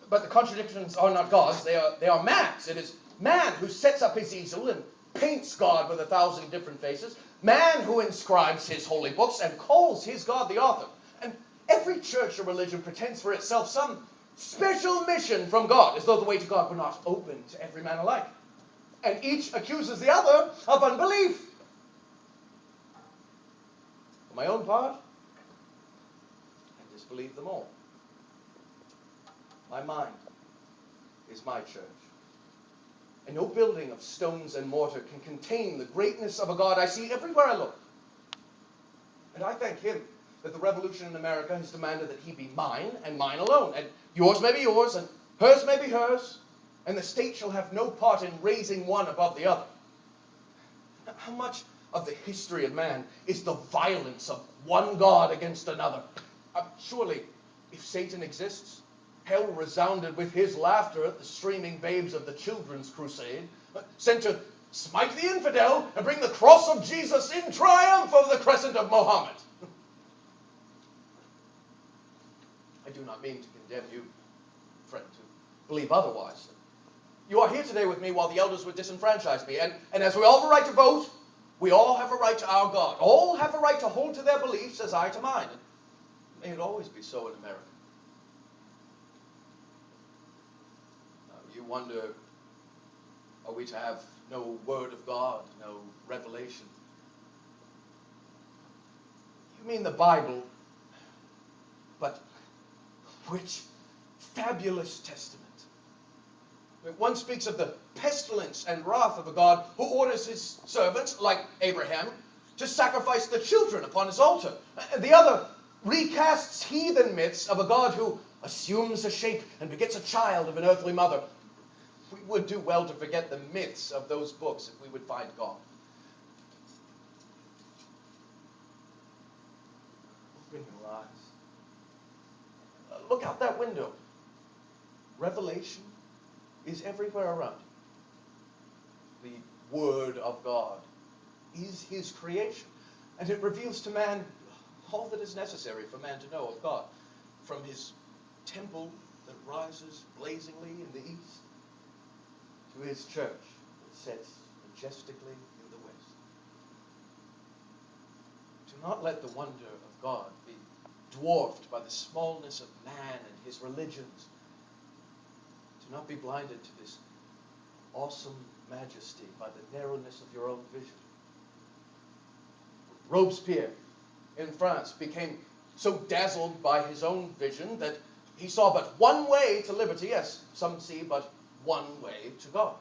But the contradictions are not God's, they are man's. It is man who sets up his easel and paints God with 1,000 different faces. Man who inscribes his holy books and calls his God the author. And every church or religion pretends for itself some special mission from God, as though the way to God were not open to every man alike. And each accuses the other of unbelief. For my own part, I disbelieve them all. My mind is my church. And no building of stones and mortar can contain the greatness of a God I see everywhere I look. And I thank him that the revolution in America has demanded that he be mine and mine alone. And yours may be yours, and hers may be hers, and the state shall have no part in raising one above the other. How much of the history of man is the violence of one God against another? Surely, if Satan exists, hell resounded with his laughter at the streaming babes of the children's crusade, sent to smite the infidel and bring the cross of Jesus in triumph over the crescent of Mohammed. I do not mean to condemn you, friend, to believe otherwise. You are here today with me while the elders would disenfranchise me, and as we all have a right to vote, we all have a right to our God. All have a right to hold to their beliefs as I to mine. And may it always be so in America. You wonder, are we to have no word of God, no revelation? You mean the Bible, but which fabulous testament. One speaks of the pestilence and wrath of a God who orders his servants, like Abraham, to sacrifice the children upon his altar. The other recasts heathen myths of a God who assumes a shape and begets a child of an earthly mother. We would do well to forget the myths of those books if we would find God. Open your eyes. Look out that window. Revelation is everywhere around you. The Word of God is his creation, and it reveals to man all that is necessary for man to know of God, from his temple that rises blazingly in the east to his church that sits majestically in the west. Do not let the wonder of God be dwarfed by the smallness of man and his religions. Do not be blinded to this awesome majesty by the narrowness of your own vision. Robespierre in France became so dazzled by his own vision that he saw but one way to liberty, as some see but one way to God.